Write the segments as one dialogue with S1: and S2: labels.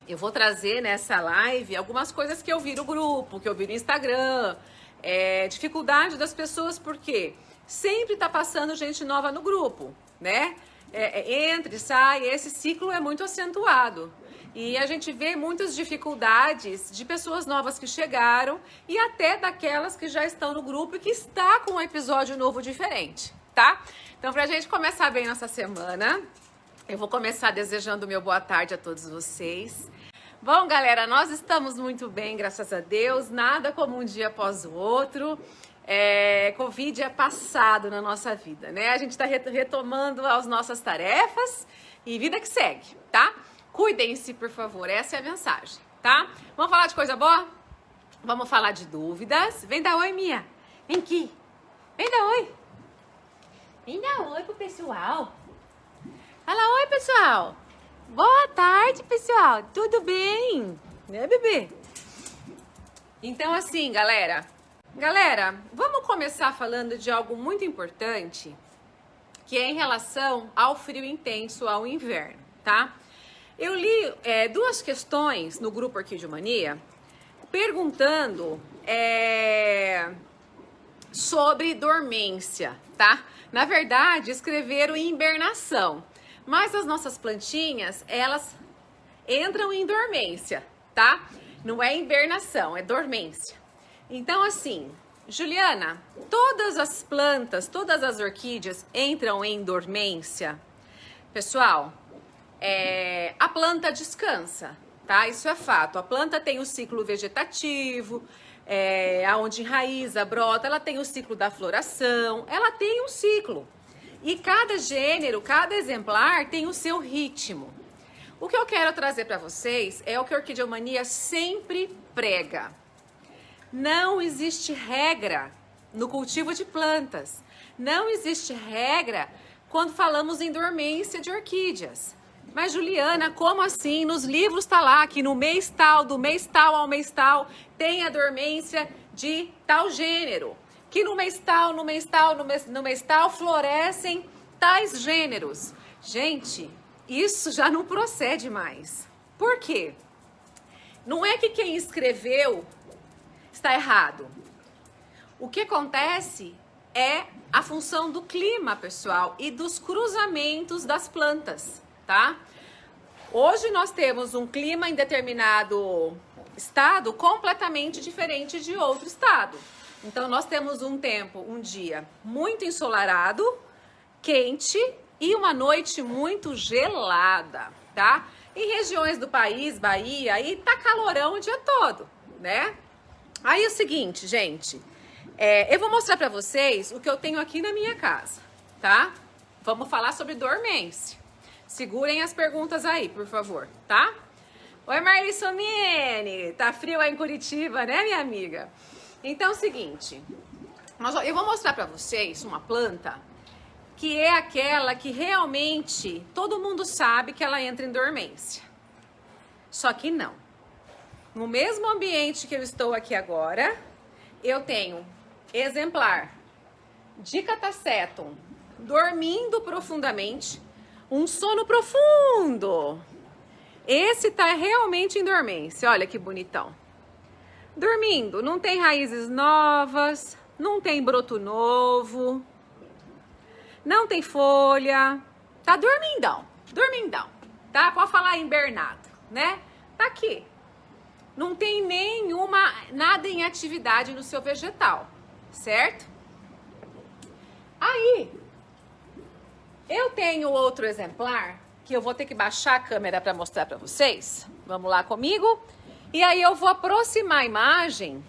S1: eu vou trazer nessa live algumas coisas que eu vi no grupo, que eu vi no Instagram, dificuldade das pessoas, porque sempre tá passando gente nova no grupo, né? Entra e sai, esse ciclo é muito acentuado. E a gente vê muitas dificuldades de pessoas novas que chegaram e até daquelas que já estão no grupo e que está com um episódio novo diferente, tá? Então, pra gente começar bem nossa semana, eu vou começar desejando meu boa tarde a todos vocês. Bom, galera, nós estamos muito bem, graças a Deus, nada como um dia após o outro. Covid é passado na nossa vida, né? A gente está retomando as nossas tarefas e vida que segue, tá? Cuidem-se, por favor, essa é a mensagem, tá? Vamos falar de coisa boa? Vamos falar de dúvidas. Vem dar oi, Mia. Vem aqui. Vem dar oi. Vem dar oi pro pessoal. Fala oi, pessoal. Boa tarde, pessoal. Tudo bem? Né, bebê? Então, assim, galera, vamos começar falando de algo muito importante, que é em relação ao frio intenso, ao inverno, tá? Eu li duas questões no grupo Orquidiomania perguntando sobre dormência, tá? Na verdade, escreveram hibernação, mas as nossas plantinhas, elas entram em dormência, tá? Não é hibernação, é dormência. Então, assim, Juliana, todas as plantas, todas as orquídeas entram em dormência? Pessoal, a planta descansa, tá? Isso é fato. A planta tem o ciclo vegetativo, aonde enraiza, brota, ela tem o ciclo da floração, ela tem um ciclo. E cada gênero, cada exemplar tem o seu ritmo. O que eu quero trazer para vocês é o que a Orquidiomania sempre prega. Não existe regra no cultivo de plantas. Não existe regra quando falamos em dormência de orquídeas. Mas, Juliana, como assim? Nos livros está lá que no mês tal, do mês tal ao mês tal, tem a dormência de tal gênero. Que no mês tal, no mês tal, florescem tais gêneros. Gente, isso já não procede mais. Por quê? Não é que quem escreveu está errado. O que acontece é a função do clima, pessoal, e dos cruzamentos das plantas, tá? Hoje nós temos um clima em determinado estado completamente diferente de outro estado. Então nós temos um dia muito ensolarado, quente e uma noite muito gelada, tá? Em regiões do país, Bahia, aí tá calorão o dia todo, né? Aí é o seguinte, gente, eu vou mostrar pra vocês o que eu tenho aqui na minha casa, tá? Vamos falar sobre dormência. Segurem as perguntas aí, por favor, tá? Oi, Marli Somene, tá frio aí em Curitiba, né, minha amiga? Então é o seguinte, eu vou mostrar pra vocês uma planta que é aquela que realmente todo mundo sabe que ela entra em dormência. Só que não. No mesmo ambiente que eu estou aqui agora, eu tenho exemplar de Catasetum dormindo profundamente, um sono profundo. Esse tá realmente em dormência, olha que bonitão. Dormindo, não tem raízes novas, não tem broto novo, não tem folha, tá dormindão, tá? Pode falar hibernado, né? Tá aqui. Não tem nada em atividade no seu vegetal, certo? Aí, eu tenho outro exemplar, que eu vou ter que baixar a câmera para mostrar para vocês. Vamos lá comigo? E aí eu vou aproximar a imagem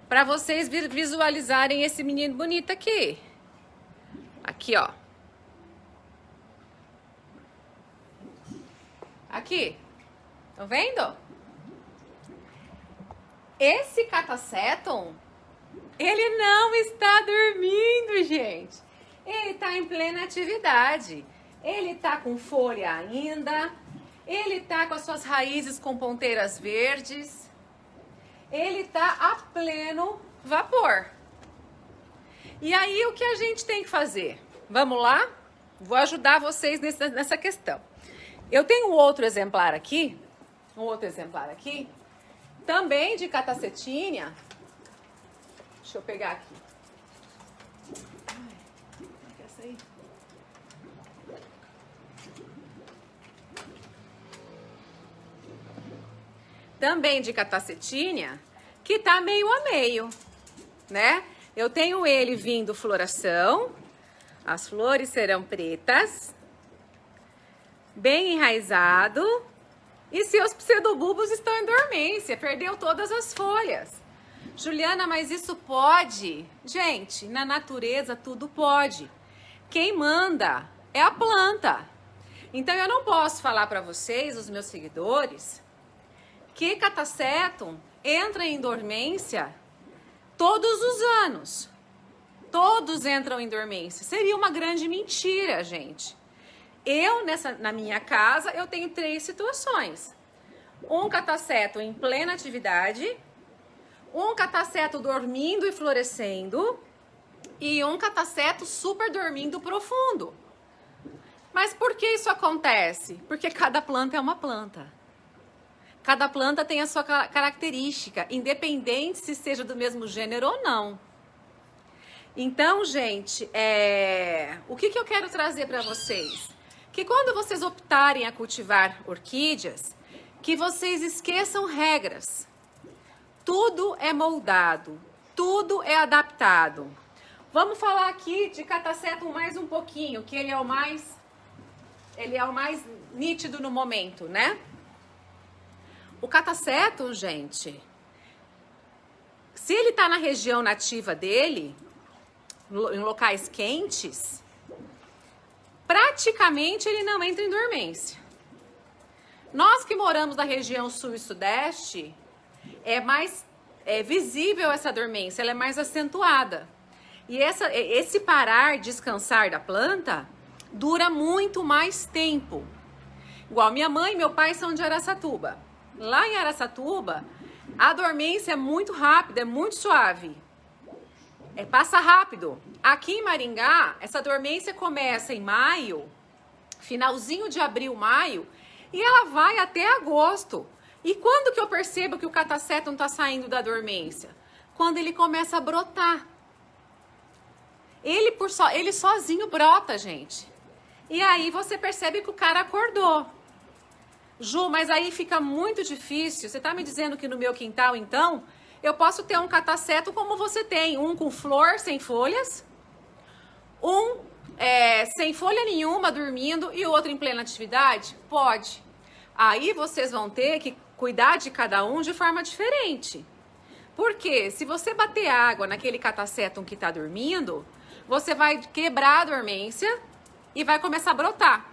S1: para vocês visualizarem esse menino bonito aqui. Aqui, ó. Aqui. Estão vendo? Esse Catasetum, ele não está dormindo, gente. Ele está em plena atividade. Ele está com folha ainda. Ele está com as suas raízes com ponteiras verdes. Ele está a pleno vapor. E aí, o que a gente tem que fazer? Vamos lá? Vou ajudar vocês nessa questão. Eu tenho outro exemplar aqui, um outro exemplar aqui, também de catacetínia. Deixa eu pegar aqui. Ai, essa aí. Também de catacetínia, que tá meio a meio, né? Eu tenho ele vindo floração, as flores serão pretas, bem enraizado, e seus pseudobulbos estão em dormência, perdeu todas as folhas. Juliana, mas isso pode? Gente, na natureza tudo pode. Quem manda é a planta. Então eu não posso falar para vocês, os meus seguidores, que Catasetum entra em dormência todos os anos. Todos entram em dormência. Seria uma grande mentira, gente. Na minha casa, eu tenho 3 situações. Um Catasetum em plena atividade, um Catasetum dormindo e florescendo e um Catasetum super dormindo profundo. Mas por que isso acontece? Porque cada planta é uma planta. Cada planta tem a sua característica, independente se seja do mesmo gênero ou não. Então, gente, o que eu quero trazer para vocês? Que quando vocês optarem a cultivar orquídeas, que vocês esqueçam regras. Tudo é moldado, tudo é adaptado. Vamos falar aqui de Catasetum mais um pouquinho, que ele é o mais nítido no momento, né? O Catasetum, gente, se ele tá na região nativa dele, em locais quentes, praticamente ele não entra em dormência. Nós que moramos na região sul e sudeste, é mais visível essa dormência, ela é mais acentuada. E esse parar, descansar da planta, dura muito mais tempo. Igual minha mãe e meu pai são de Araçatuba. Lá em Araçatuba, a dormência é muito rápida, é muito suave. Passa rápido. Aqui em Maringá, essa dormência começa em maio, finalzinho de abril, maio, e ela vai até agosto. E quando que eu percebo que o Catasetum está saindo da dormência? Quando ele começa a brotar. Ele sozinho brota, gente. E aí você percebe que o cara acordou. Ju, mas aí fica muito difícil. Você está me dizendo que no meu quintal, então, eu posso ter um Catasetum como você tem. Um com flor, sem folhas. Um sem folha nenhuma, dormindo. E o outro em plena atividade? Pode. Aí vocês vão ter que cuidar de cada um de forma diferente. Porque se você bater água naquele Catasetum que está dormindo, você vai quebrar a dormência e vai começar a brotar.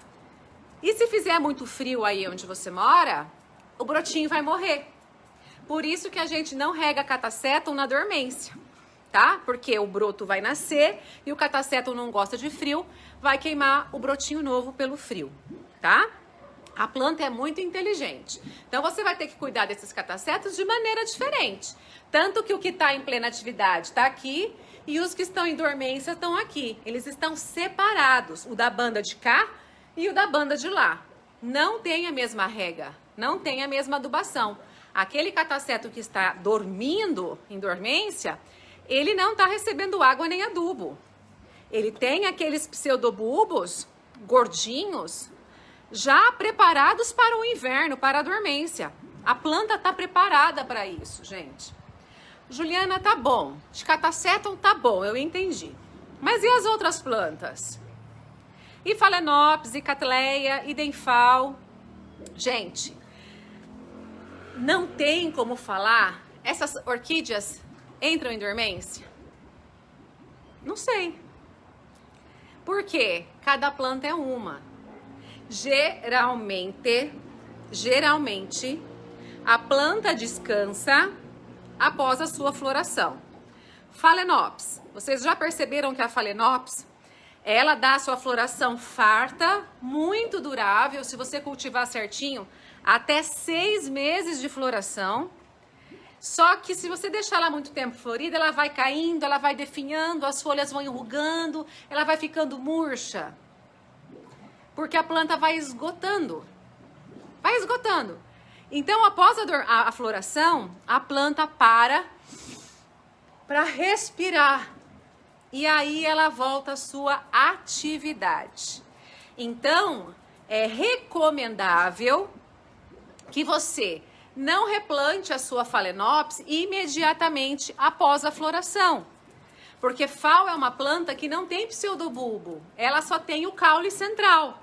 S1: E se fizer muito frio aí onde você mora, o brotinho vai morrer. Por isso que a gente não rega Catasetum na dormência, tá? Porque o broto vai nascer e o Catasetum não gosta de frio, vai queimar o brotinho novo pelo frio, tá? A planta é muito inteligente. Então você vai ter que cuidar desses Catasetos de maneira diferente. Tanto que o que está em plena atividade está aqui e os que estão em dormência estão aqui. Eles estão separados, o da banda de cá e o da banda de lá. Não tem a mesma rega, não tem a mesma adubação. Aquele Catasetum que está dormindo em dormência, ele não está recebendo água nem adubo. Ele tem aqueles pseudobulbos gordinhos, já preparados para o inverno, para a dormência. A planta está preparada para isso, gente. Juliana, tá bom. De Catasetum tá bom, eu entendi. Mas e as outras plantas? E Phalaenopsis, e Cattleya, e Denfal. Gente, não tem como falar. Essas orquídeas entram em dormência? Não sei. Por quê? Cada planta é uma. Geralmente, a planta descansa após a sua floração. Phalaenopsis. Vocês já perceberam que a Phalaenopsis, ela dá a sua floração farta, muito durável, se você cultivar certinho, até 6 meses de floração. Só que se você deixar ela muito tempo florida, ela vai caindo, ela vai definhando, as folhas vão enrugando, ela vai ficando murcha. Porque a planta vai esgotando. Vai esgotando. Então, após a floração, a planta para respirar. E aí ela volta à sua atividade. Então, é recomendável que você não replante a sua Phalaenopsis imediatamente após a floração. Porque Phal é uma planta que não tem pseudobulbo, ela só tem o caule central.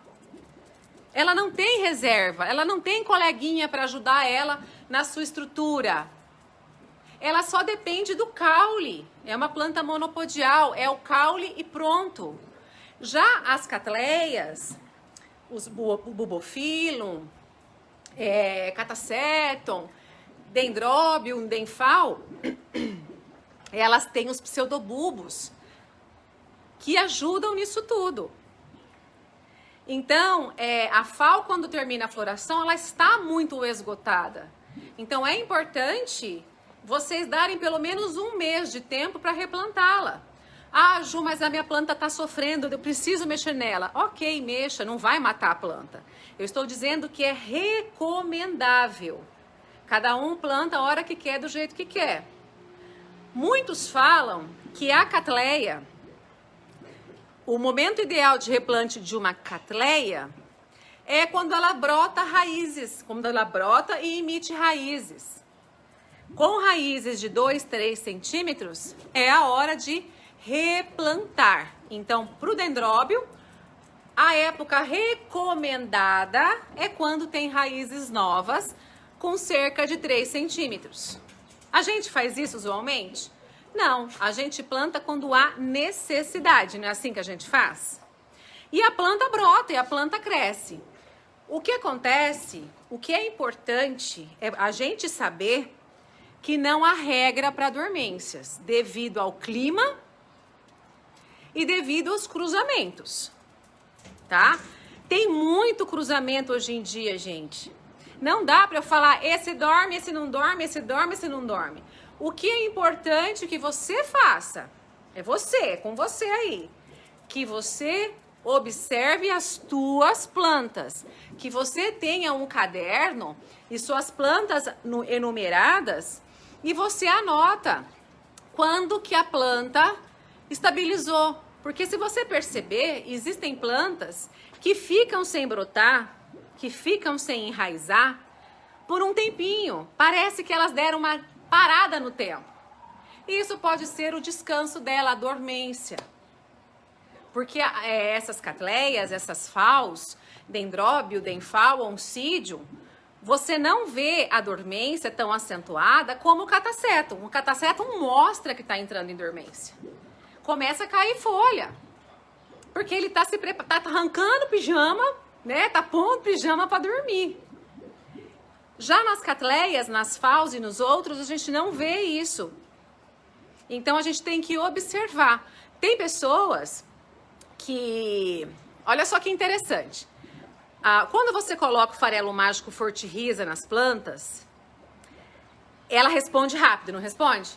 S1: Ela não tem reserva, ela não tem coleguinha para ajudar ela na sua estrutura. Ela só depende do caule. É uma planta monopodial, é o caule e pronto. Já as catleias, o Bulbophyllum, Catasetum, Dendrobium, Denphal, elas têm os pseudobulbos que ajudam nisso tudo. Então, a Phal, quando termina a floração, ela está muito esgotada. Então, é importante vocês darem pelo menos um mês de tempo para replantá-la. Ah, Ju, mas a minha planta está sofrendo, eu preciso mexer nela. Ok, mexa, não vai matar a planta. Eu estou dizendo que é recomendável. Cada um planta a hora que quer, do jeito que quer. Muitos falam que a catleia, o momento ideal de replante de uma catleia é quando ela brota raízes, quando ela brota e emite raízes. Com raízes de 2, 3 centímetros, é a hora de replantar. Então, para o dendróbio, a época recomendada é quando tem raízes novas com cerca de 3 centímetros. A gente faz isso usualmente? Não, a gente planta quando há necessidade, não é assim que a gente faz? E a planta brota e a planta cresce. O que acontece, o que é importante é a gente saber que não há regra para dormências, devido ao clima e devido aos cruzamentos, tá? Tem muito cruzamento hoje em dia, gente. Não dá para eu falar, esse dorme, esse não dorme, esse dorme, esse não dorme. O que é importante que você faça, é com você aí, que você observe as tuas plantas, que você tenha um caderno e suas plantas enumeradas e você anota quando que a planta estabilizou. Porque se você perceber, existem plantas que ficam sem brotar, que ficam sem enraizar por um tempinho. Parece que elas deram uma parada no tempo. Isso pode ser o descanso dela, a dormência. Porque essas catleias, essas Phals, Dendróbio, Denphal, Oncidium, você não vê a dormência tão acentuada como o Catasetum. O Catasetum mostra que está entrando em dormência. Começa a cair folha. Porque ele está arrancando o pijama, né? Tá pondo pijama para dormir. Já nas catleias, nas Phals e nos outros, a gente não vê isso. Então a gente tem que observar. Tem pessoas que... Olha só que interessante. Quando você coloca o farelo mágico Fortiriza nas plantas, ela responde rápido, não responde?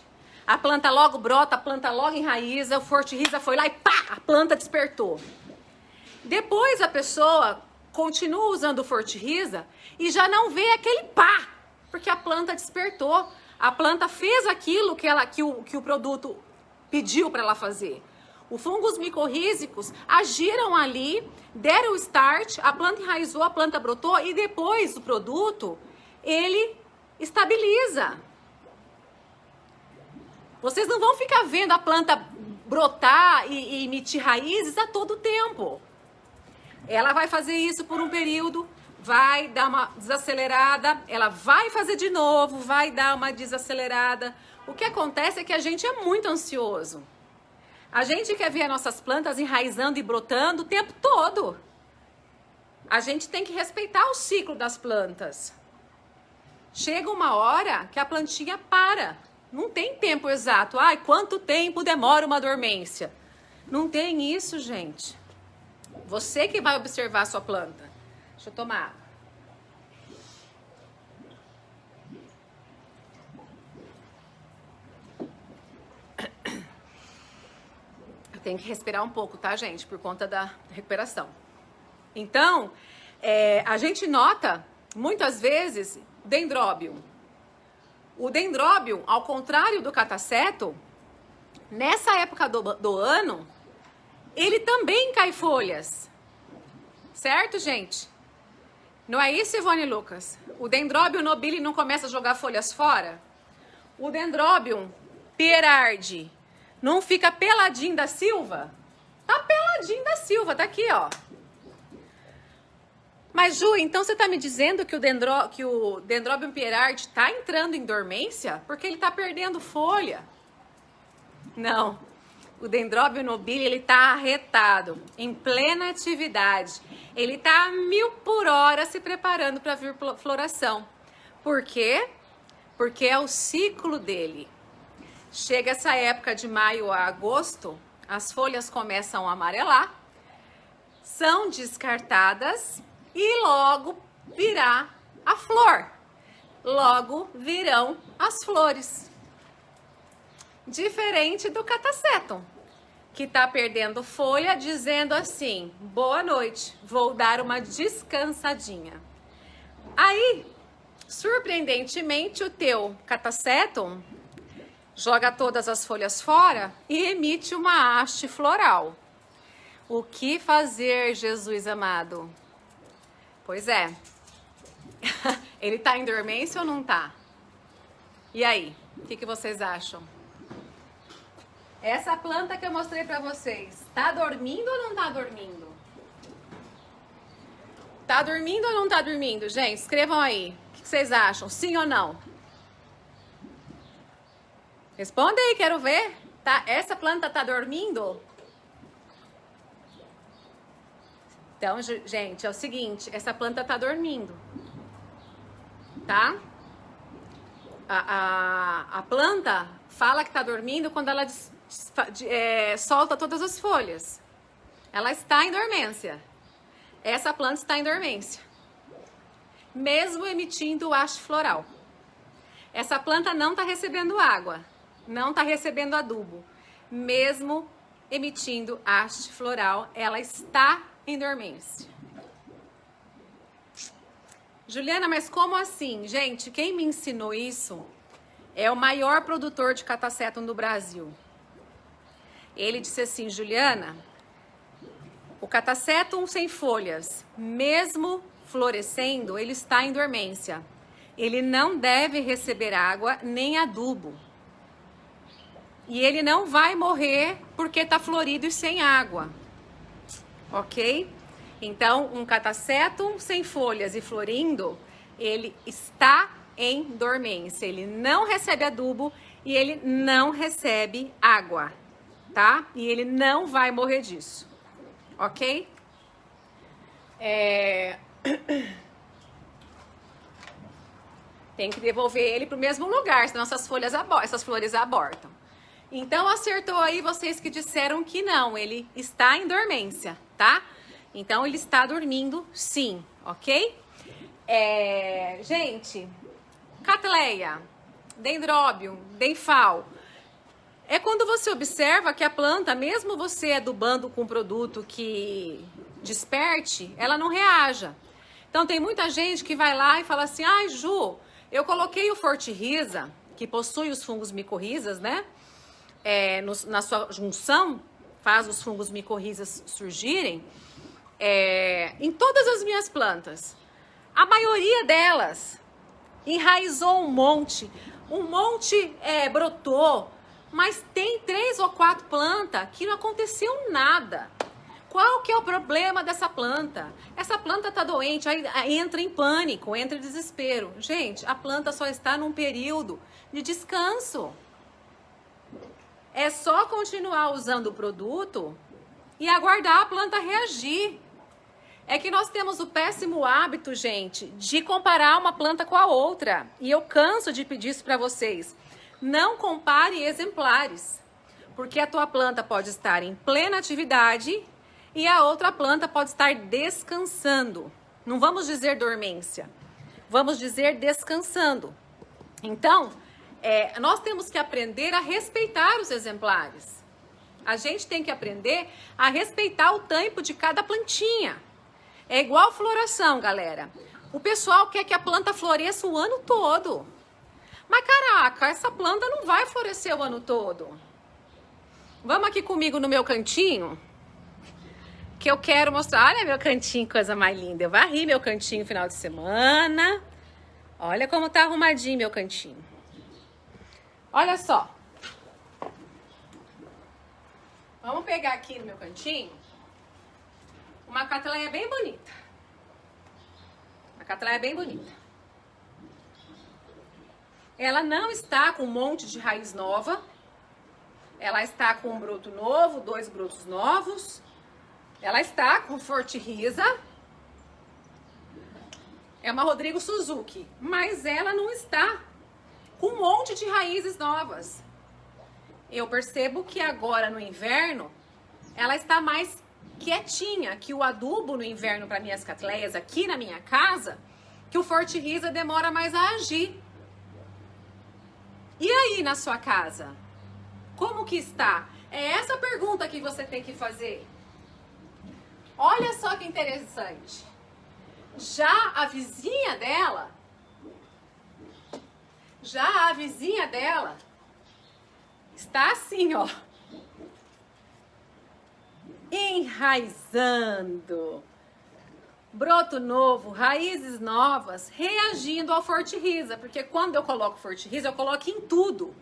S1: A planta logo brota, a planta logo enraiza, o Fortiriza foi lá e pá, a planta despertou. Depois a pessoa continua usando o Fortiriza e já não vê aquele pá, porque a planta despertou. A planta fez aquilo que o produto pediu para ela fazer. Os fungos micorrízicos agiram ali, deram o start, a planta enraizou, a planta brotou e depois o produto, ele estabiliza. Vocês não vão ficar vendo a planta brotar e emitir raízes a todo tempo. Ela vai fazer isso por um período, vai dar uma desacelerada, ela vai fazer de novo, vai dar uma desacelerada. O que acontece é que a gente é muito ansioso. A gente quer ver as nossas plantas enraizando e brotando o tempo todo. A gente tem que respeitar o ciclo das plantas. Chega uma hora que a plantinha para. Não tem tempo exato. Ai, quanto tempo demora uma dormência? Não tem isso, gente. Você que vai observar a sua planta. Deixa eu tomar água. Tem que respirar um pouco, tá, gente? Por conta da recuperação. Então, a gente nota, muitas vezes, dendróbio. O dendróbio, ao contrário do catacetum, nessa época do ano, ele também cai folhas. Certo, gente? Não é isso, Ivone e Lucas? O dendróbio nobile não começa a jogar folhas fora? O dendróbio pierardi não fica peladinho da Silva? Tá peladinho da Silva, tá aqui, ó. Mas, Ju, então você tá me dizendo que o dendróbio pierardi tá entrando em dormência? Porque ele tá perdendo folha. Não. O dendróbio nobile, ele tá arretado, em plena atividade. Ele tá a 1000 por hora se preparando para vir floração. Por quê? Porque é o ciclo dele. Chega essa época de maio a agosto, as folhas começam a amarelar, são descartadas e logo virá a flor. Logo virão as flores. Diferente do catacetum, que está perdendo folha, dizendo assim, boa noite, vou dar uma descansadinha. Aí, surpreendentemente, o teu catacetum joga todas as folhas fora e emite uma haste floral. O que fazer, Jesus amado? Pois é, ele está em dormência ou não está? E aí, o que vocês acham? Essa planta que eu mostrei pra vocês, tá dormindo ou não tá dormindo? Tá dormindo ou não tá dormindo? Gente, escrevam aí. O que vocês acham? Sim ou não? Responda aí, quero ver. Tá? Essa planta tá dormindo? Então, gente, é o seguinte, essa planta tá dormindo. Tá? A planta fala que tá dormindo quando ela solta todas as folhas. Ela está em dormência. Essa planta está em dormência, mesmo emitindo haste floral. Essa planta não está recebendo água, não está recebendo adubo, mesmo emitindo haste floral, ela está em dormência. Juliana, mas como assim? Gente, quem me ensinou isso é o maior produtor de catacetum do Brasil. Ele disse assim, Juliana, o catacetum sem folhas, mesmo florescendo, ele está em dormência. Ele não deve receber água nem adubo. E ele não vai morrer porque está florido e sem água. Ok? Então, um catacetum sem folhas e florindo, ele está em dormência. Ele não recebe adubo e ele não recebe água. Tá? E ele não vai morrer disso, ok? Tem que devolver ele para o mesmo lugar, senão essas flores abortam. Então, acertou aí vocês que disseram que não, ele está em dormência, tá? Então, ele está dormindo sim, ok? Gente, Catleia, Dendróbio, Denfal, é quando você observa que a planta, mesmo você adubando com um produto que desperte, ela não reaja. Então tem muita gente que vai lá e fala assim, ai Ju, eu coloquei o Fortirrisa, que possui os fungos micorrizas, né? Na sua junção, faz os fungos micorrizas surgirem, em todas as minhas plantas. A maioria delas enraizou um monte brotou, mas tem 3 ou 4 plantas que não aconteceu nada. Qual que é o problema dessa planta? Essa planta tá doente, aí entra em pânico, entra em desespero. Gente, a planta só está num período de descanso. É só continuar usando o produto e aguardar a planta reagir. É que nós temos o péssimo hábito, gente, de comparar uma planta com a outra. E eu canso de pedir isso para vocês. Não compare exemplares, porque a tua planta pode estar em plena atividade e a outra planta pode estar descansando. Não vamos dizer dormência, vamos dizer descansando. Então, nós temos que aprender a respeitar os exemplares. A gente tem que aprender a respeitar o tempo de cada plantinha. É igual floração, galera. O pessoal quer que a planta floresça o ano todo. Mas caraca, essa planta não vai florescer o ano todo. Vamos aqui comigo no meu cantinho, que eu quero mostrar. Olha meu cantinho, coisa mais linda. Eu varri meu cantinho no final de semana. Olha como tá arrumadinho meu cantinho. Olha só. Vamos pegar aqui no meu cantinho uma catleia bem bonita. Uma catleia bem bonita. Ela não está com um monte de raiz nova. Ela está com um broto novo, 2 brotos novos. Ela está com Forte Risa. É uma Rodrigo Suzuki, mas ela não está com um monte de raízes novas. Eu percebo que agora no inverno ela está mais quietinha, que o adubo no inverno para minhas catleias aqui na minha casa, que o Forte Risa demora mais a agir. E aí na sua casa? Como que está? É essa pergunta que você tem que fazer. Olha só que interessante. Já a vizinha dela está assim, ó, enraizando. Broto novo, raízes novas, reagindo ao Forte Risa, porque quando eu coloco Forte Risa, eu coloco em tudo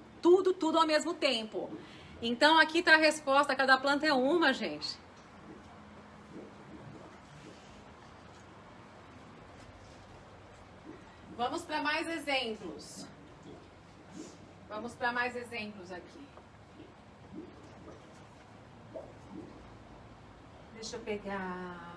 S1: ao mesmo tempo. Então aqui tá a resposta, cada planta é uma, gente. Vamos para mais exemplos. Vamos para mais exemplos aqui. Deixa eu pegar.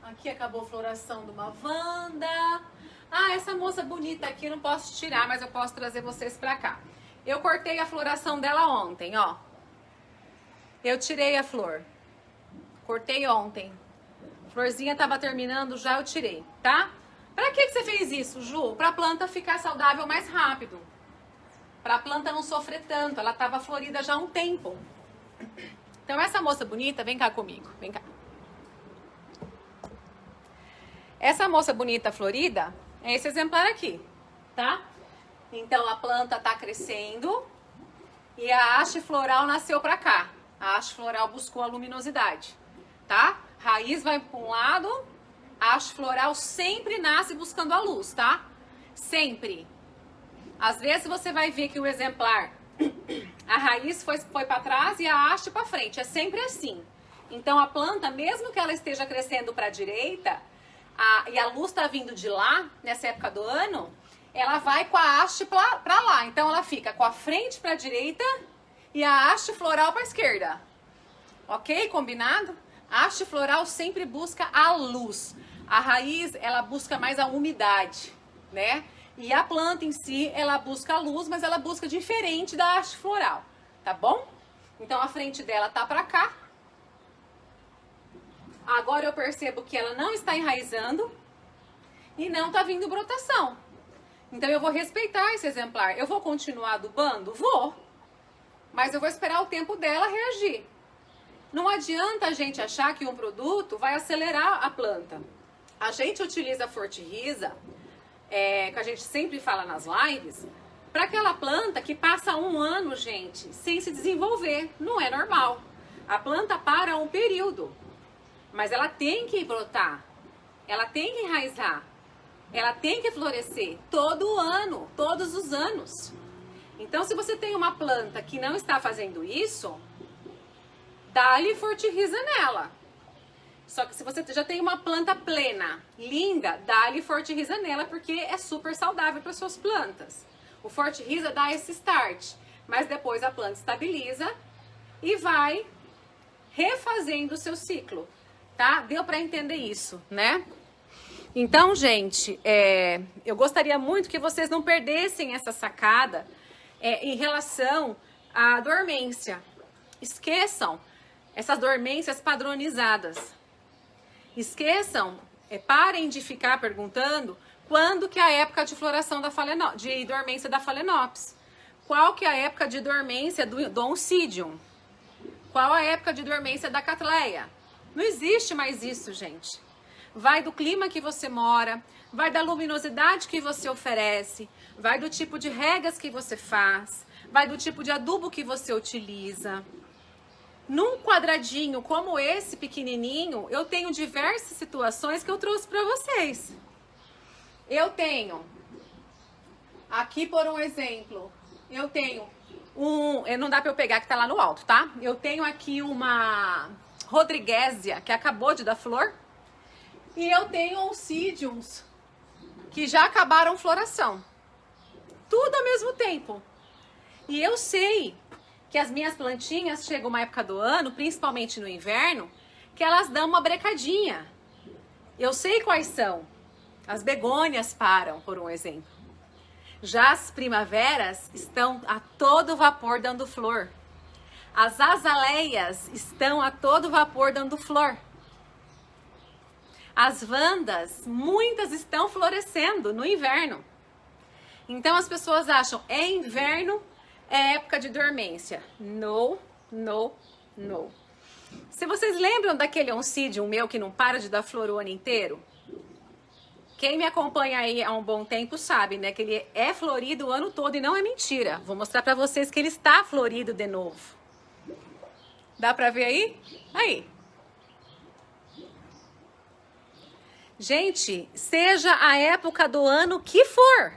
S1: Aqui acabou a floração de uma Wanda. Ah, essa moça bonita aqui eu não posso tirar, mas eu posso trazer vocês para cá. Eu cortei a floração dela ontem, ó. Eu tirei a flor. Cortei ontem. A florzinha tava terminando já, eu tirei, tá? Pra que você fez isso, Ju? Pra planta ficar saudável mais rápido. Pra planta não sofrer tanto. Ela tava florida já há um tempo. Então essa moça bonita, vem cá comigo, vem cá. Essa moça bonita florida é esse exemplar aqui, tá? Então a planta tá crescendo e a haste floral nasceu pra cá. A haste floral buscou a luminosidade, tá? Raiz vai para um lado, a haste floral sempre nasce buscando a luz, tá? Sempre. Às vezes você vai ver que o exemplar, a raiz foi para trás e a haste para frente. É sempre assim. Então a planta, mesmo que ela esteja crescendo para a direita, e a luz está vindo de lá, nessa época do ano, ela vai com a haste para lá. Então ela fica com a frente para a direita e a haste floral para a esquerda. Ok? Combinado? A haste floral sempre busca a luz. A raiz, ela busca mais a umidade, né? E a planta em si, ela busca a luz, mas ela busca diferente da haste floral, tá bom? Então a frente dela tá para cá. Agora eu percebo que ela não está enraizando e não está vindo brotação. Então eu vou respeitar esse exemplar. Eu vou continuar adubando? Vou. Mas eu vou esperar o tempo dela reagir. Não adianta a gente achar que um produto vai acelerar a planta. A gente utiliza a Forte Risa, que a gente sempre fala nas lives, para aquela planta que passa um ano, gente, sem se desenvolver. Não é normal. A planta para um período. Mas ela tem que brotar, ela tem que enraizar, ela tem que florescer todo ano, todos os anos. Então, se você tem uma planta que não está fazendo isso, dá-lhe Forte Risa nela. Só que se você já tem uma planta plena, linda, dá-lhe Forte Risa nela, porque é super saudável para suas plantas. O Forte Risa dá esse start, mas depois a planta estabiliza e vai refazendo o seu ciclo. Tá? Deu para entender isso, né? Então, gente, eu gostaria muito que vocês não perdessem essa sacada em relação à dormência. Esqueçam essas dormências padronizadas. Esqueçam, parem de ficar perguntando quando que é a época de floração de dormência da Phalaenopsis. Qual que é a época de dormência do Oncidium? Qual a época de dormência da Cattleya? Não existe mais isso, gente. vai do clima que você mora, vai da luminosidade que você oferece, vai do tipo de regas que você faz, vai do tipo de adubo que você utiliza. Num quadradinho como esse pequenininho, eu tenho diversas situações que eu trouxe para vocês. Eu tenho, aqui por um exemplo, eu tenho não dá para eu pegar que tá lá no alto, tá? Eu tenho aqui uma Rodriguésia que acabou de dar flor. E eu tenho oncidiums que já acabaram floração. Tudo ao mesmo tempo. E eu sei que as minhas plantinhas chegam uma época do ano, principalmente no inverno, que elas dão uma brecadinha. Eu sei quais são. As begônias param, por um exemplo. Já as primaveras estão a todo vapor dando flor. As azaleias estão a todo vapor dando flor. As vandas, muitas estão florescendo no inverno. Então as pessoas acham, é inverno, é época de dormência. No, no, no. Se vocês lembram daquele oncidium meu que não para de dar flor o ano inteiro? Quem me acompanha aí há um bom tempo sabe, né, que ele é florido o ano todo e não é mentira. Vou mostrar pra vocês que ele está florido de novo. Dá pra ver aí? Aí. Gente, seja a época do ano que for,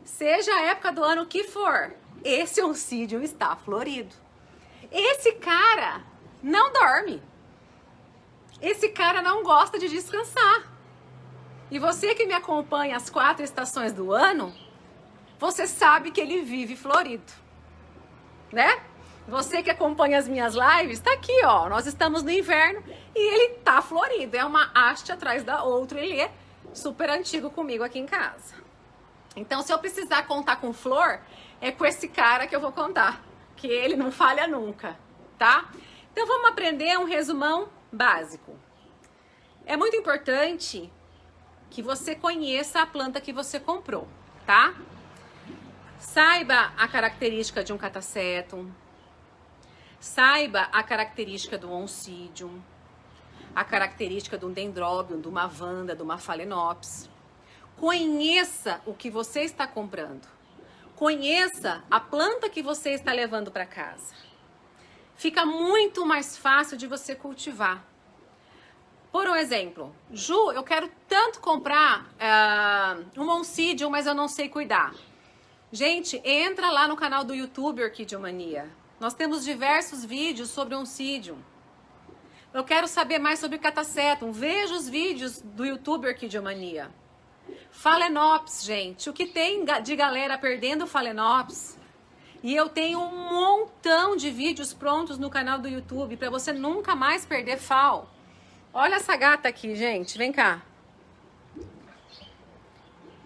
S1: seja a época do ano que for, esse oncidium está florido. Esse cara não dorme. Esse cara não gosta de descansar. E você que me acompanha as 4 estações do ano, você sabe que ele vive florido, né? Você que acompanha as minhas lives, tá aqui, ó. Nós estamos no inverno e ele tá florido. É uma haste atrás da outra. Ele é super antigo comigo aqui em casa. Então, se eu precisar contar com flor, é com esse cara que eu vou contar. Que ele não falha nunca, tá? Então, vamos aprender um resumão básico. É muito importante que você conheça a planta que você comprou, tá? Saiba a característica de um catasetum. Saiba a característica do oncidium, a característica de um dendróbium, de uma vanda, de uma phalaenopsis. Conheça o que você está comprando. Conheça a planta que você está levando para casa. Fica muito mais fácil de você cultivar. Por um exemplo, Ju, eu quero tanto comprar um oncidium, mas eu não sei cuidar. Gente, entra lá no canal do YouTube Orquidiomania. Nós temos diversos vídeos sobre oncidium. Eu quero saber mais sobre catasetum. Veja os vídeos do YouTube Orquidiomania. Phalaenopsis, gente. O que tem de galera perdendo Phalaenopsis? E eu tenho um montão de vídeos prontos no canal do YouTube para você nunca mais perder Phal. Olha essa gata aqui, gente. Vem cá.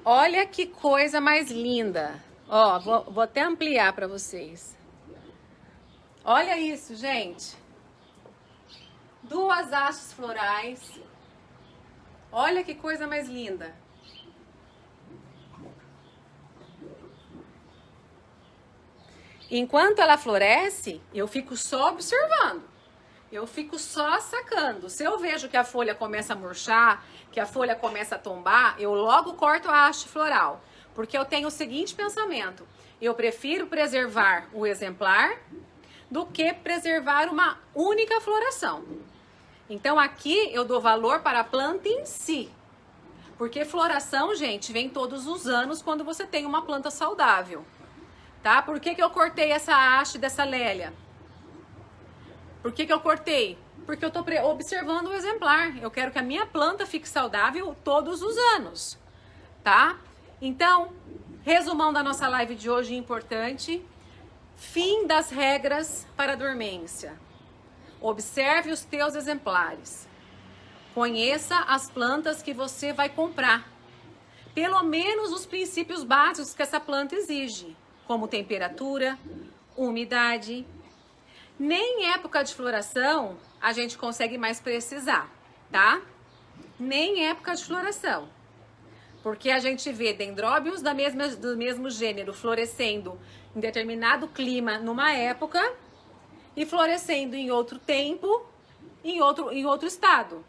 S1: Olha que coisa mais linda. Ó, vou até ampliar para vocês. Olha isso, gente. 2 hastes florais. Olha que coisa mais linda. Enquanto ela floresce, eu fico só observando. Eu fico só sacando. Se eu vejo que a folha começa a murchar, que a folha começa a tombar, eu logo corto a haste floral. Porque eu tenho o seguinte pensamento. Eu prefiro preservar o exemplar do que preservar uma única floração. Então aqui eu dou valor para a planta em si. Porque floração, gente, vem todos os anos quando você tem uma planta saudável. Tá? Por que eu cortei essa haste dessa lélia? Por que eu cortei? Porque eu estou observando o exemplar. Eu quero que a minha planta fique saudável todos os anos. Tá? Então, resumão da nossa live de hoje importante. Fim das regras para a dormência. Observe os teus exemplares. Conheça as plantas que você vai comprar. Pelo menos os princípios básicos que essa planta exige, como temperatura, umidade. Nem em época de floração a gente consegue mais precisar, tá? Nem em época de floração. Porque a gente vê dendróbios do mesmo gênero florescendo em determinado clima numa época e florescendo em outro tempo, em outro estado.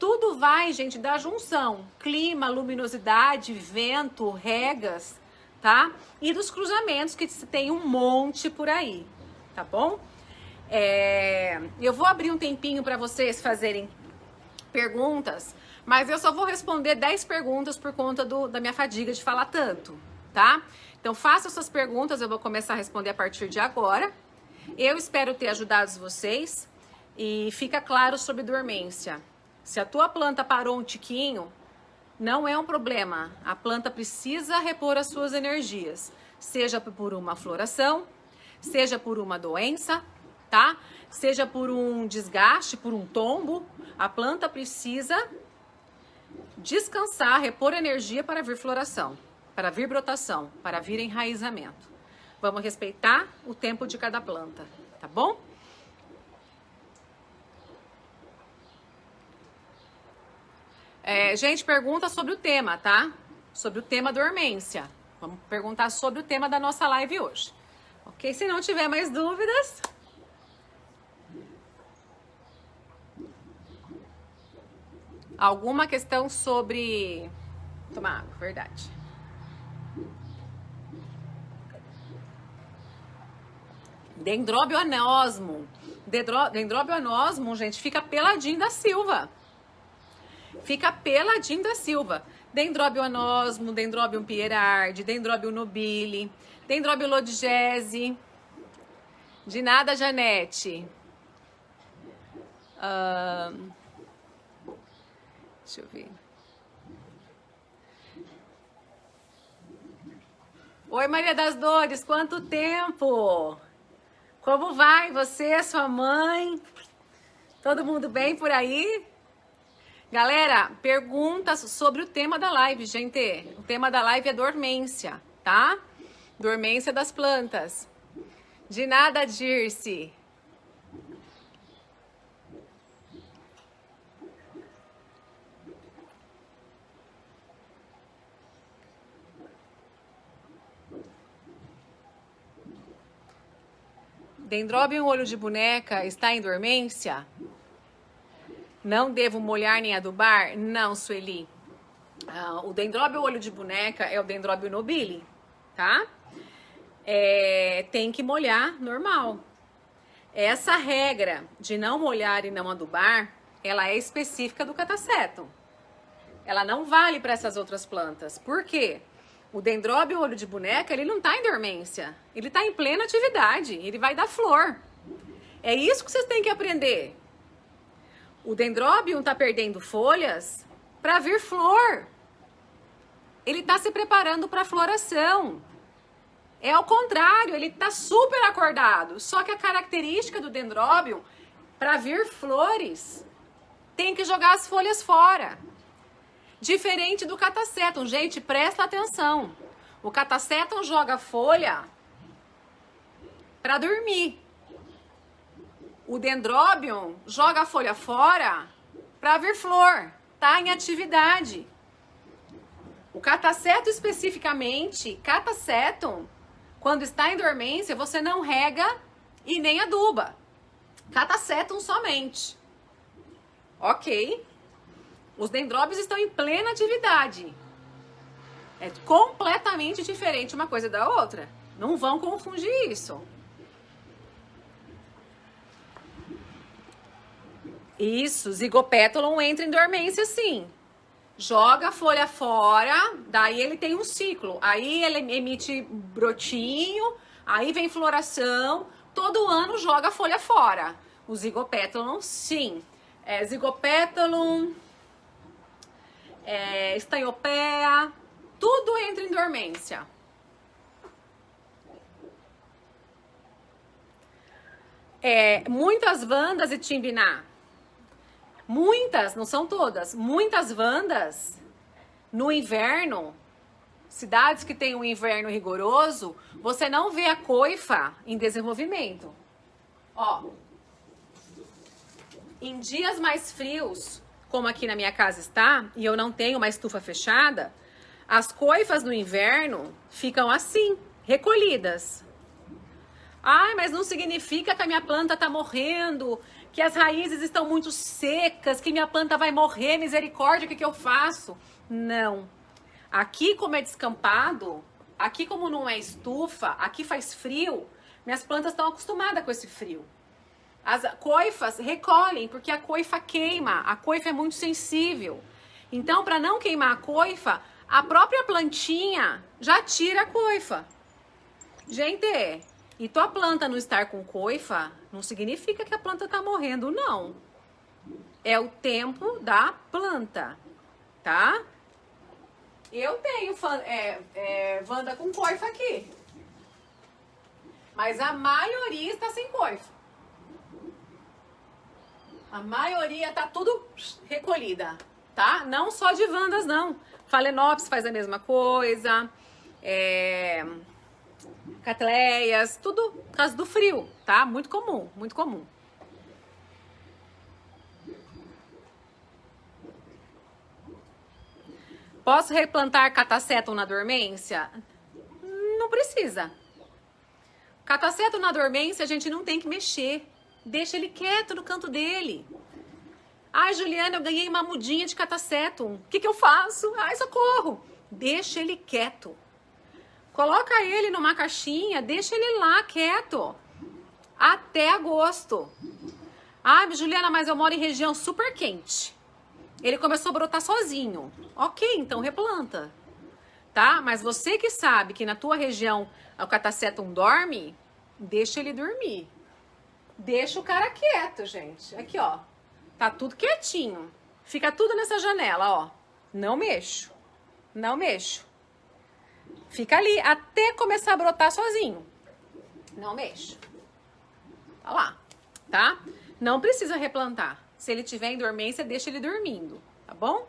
S1: Tudo vai, gente, da junção. Clima, luminosidade, vento, regas, tá? E dos cruzamentos, que tem um monte por aí, tá bom? Eu vou abrir um tempinho para vocês fazerem perguntas, mas eu só vou responder 10 perguntas por conta da minha fadiga de falar tanto, tá? Então, façam suas perguntas, eu vou começar a responder a partir de agora. Eu espero ter ajudado vocês e fica claro sobre dormência. Se a tua planta parou um tiquinho, não é um problema. A planta precisa repor as suas energias, seja por uma floração, seja por uma doença, tá? Seja por um desgaste, por um tombo. A planta precisa descansar, repor energia para vir floração, para vir brotação, para vir enraizamento. Vamos respeitar o tempo de cada planta, tá bom? Gente, pergunta sobre o tema, tá? Sobre o tema dormência. Vamos perguntar sobre o tema da nossa live hoje. Ok? Se não tiver mais dúvidas... Alguma questão sobre... Tomar água, verdade. Dendróbio anosmo. Dendróbio anosmo, gente, fica peladinho da Silva. Fica peladinho da Silva. Dendróbio anosmo, Dendróbio pierardi, Dendróbio nobile, Dendróbio lodigese. De nada, Janete. Deixa eu ver. Oi, Maria das Dores, quanto tempo? Como vai você, sua mãe? Todo mundo bem por aí? Galera, perguntas sobre o tema da live, gente. O tema da live é dormência, tá? Dormência das plantas. De nada, Dirce. Dendróbio olho de boneca está em dormência? Não devo molhar nem adubar? Não, Sueli. O dendróbio olho de boneca é o dendróbio nobile, tá? Tem que molhar normal. Essa regra de não molhar e não adubar, ela é específica do catacetum. Ela não vale para essas outras plantas. Por quê? O dendróbio olho de boneca, ele não está em dormência. Ele está em plena atividade. Ele vai dar flor. É isso que vocês têm que aprender. O dendróbio está perdendo folhas para vir flor. Ele está se preparando para a floração. É ao contrário, ele está super acordado. Só que a característica do dendróbio, para vir flores, tem que jogar as folhas fora. Diferente do catacetum. Gente, presta atenção. O catacetum joga folha para dormir. O dendróbio joga a folha fora para vir flor. Tá em atividade. O catacetum especificamente, catacetum, quando está em dormência, você não rega e nem aduba. Catacetum somente. Ok? Os dendróbios estão em plena atividade. É completamente diferente uma coisa da outra. Não vão confundir isso. Isso, zigopétalon entra em dormência sim. Joga a folha fora, daí ele tem um ciclo. Aí ele emite brotinho, aí vem floração. Todo ano joga a folha fora. O zigopétalon sim. Zigopétalon... estanhopeia, tudo entra em dormência. Muitas vandas e timbiná, muitas, não são todas, muitas vandas no inverno, cidades que têm um inverno rigoroso, você não vê a coifa em desenvolvimento. Ó, em dias mais frios, como aqui na minha casa está, e eu não tenho uma estufa fechada, as coifas no inverno ficam assim, recolhidas. Ai, mas não significa que a minha planta está morrendo, que as raízes estão muito secas, que minha planta vai morrer, misericórdia, o que eu faço? Não. Aqui, como é descampado, aqui como não é estufa, aqui faz frio, minhas plantas estão acostumadas com esse frio. As coifas recolhem, porque a coifa queima, a coifa é muito sensível. Então, para não queimar a coifa, a própria plantinha já tira a coifa. Gente, e tua planta não estar com coifa, não significa que a planta está morrendo, não. É o tempo da planta, tá? Eu tenho Wanda com coifa aqui. Mas a maioria está sem coifa. A maioria tá tudo recolhida, tá? Não só de Wandas, não. Phalaenopsis faz a mesma coisa. Catleias, tudo por causa do frio, tá? Muito comum, muito comum. Posso replantar Catasetum na dormência? Não precisa. Catasetum na dormência a gente não tem que mexer. Deixa ele quieto no canto dele. Ai, Juliana, eu ganhei uma mudinha de Catasetum. O que eu faço? Ai, socorro. Deixa ele quieto. Coloca ele numa caixinha, deixa ele lá quieto. Até agosto. Ai, Juliana, mas eu moro em região super quente. Ele começou a brotar sozinho. Ok, então replanta. Tá? Mas você que sabe que na tua região o Catasetum dorme, deixa ele dormir. Deixa o cara quieto, gente. Aqui, ó. Tá tudo quietinho. Fica tudo nessa janela, ó. Não mexo. Não mexo. Fica ali até começar a brotar sozinho. Não mexo. Tá lá, tá? Não precisa replantar. Se ele tiver em dormência, deixa ele dormindo, tá bom?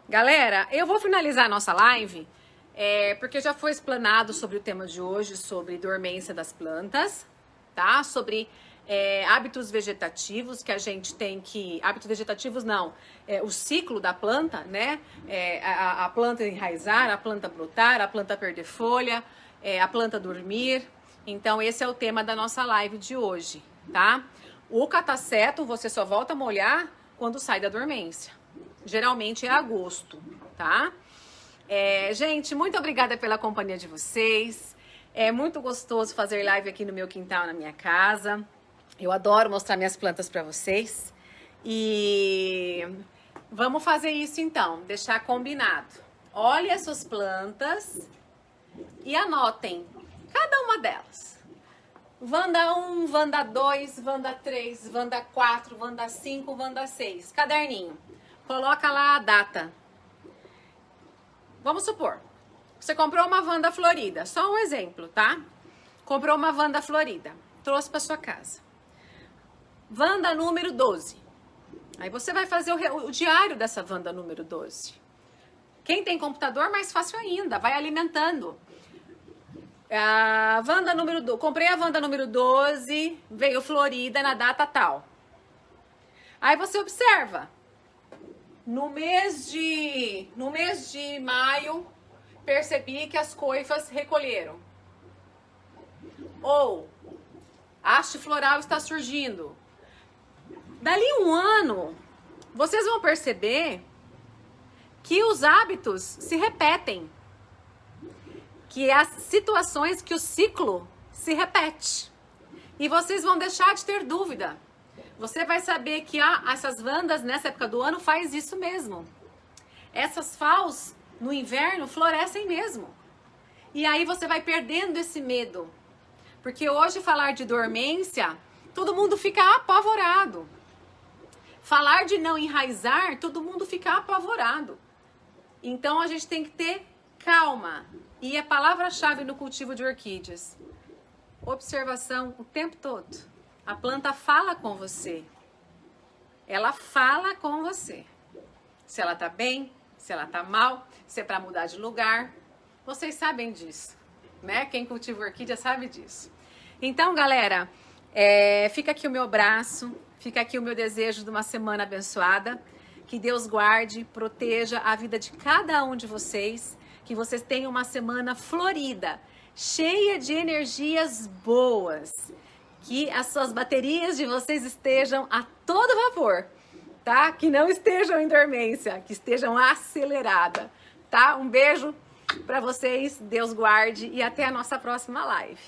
S1: Galera, eu vou finalizar a nossa live, porque já foi explanado sobre o tema de hoje, sobre dormência das plantas, tá? Sobre hábitos vegetativos que a gente tem que... Hábitos vegetativos não, o ciclo da planta, né? A planta enraizar, a planta brotar, a planta perder folha, a planta dormir. Então esse é o tema da nossa live de hoje, tá? O Catasetum você só volta a molhar quando sai da dormência. Geralmente é agosto, tá? Gente, muito obrigada pela companhia de vocês. É muito gostoso fazer live aqui no meu quintal, na minha casa. Eu adoro mostrar minhas plantas para vocês. E vamos fazer isso então, deixar combinado. Olhem as suas plantas e anotem cada uma delas. Wanda 1, Wanda 2, Wanda 3, Wanda 4, Wanda 5, Wanda 6. Caderninho. Coloca lá a data. Vamos supor, você comprou uma Wanda florida, só um exemplo, tá? Comprou uma Wanda florida, trouxe para sua casa. Wanda número 12. Aí você vai fazer o diário dessa Wanda número 12. Quem tem computador, mais fácil ainda, vai alimentando. A Wanda número 12, comprei a Wanda número 12, veio florida na data tal. Aí você observa. No mês de maio, percebi que as coifas recolheram. Ou, haste floral está surgindo. Dali um ano, vocês vão perceber que os hábitos se repetem. Que as situações, que o ciclo se repete. E vocês vão deixar de ter dúvida. Você vai saber que essas Wandas nessa época do ano faz isso mesmo. Essas FAUs no inverno florescem mesmo. E aí você vai perdendo esse medo. Porque hoje falar de dormência, todo mundo fica apavorado. Falar de não enraizar, todo mundo fica apavorado. Então a gente tem que ter calma. E a palavra-chave no cultivo de orquídeas: observação o tempo todo. A planta fala com você. Ela fala com você. Se ela tá bem, se ela tá mal, se é para mudar de lugar. Vocês sabem disso, né? Quem cultiva orquídea sabe disso. Então, galera, fica aqui o meu abraço, fica aqui o meu desejo de uma semana abençoada. Que Deus guarde, proteja a vida de cada um de vocês. Que vocês tenham uma semana florida, cheia de energias boas. Que as suas baterias de vocês estejam a todo vapor, tá? Que não estejam em dormência, que estejam aceleradas, tá? Um beijo para vocês, Deus guarde e até a nossa próxima live.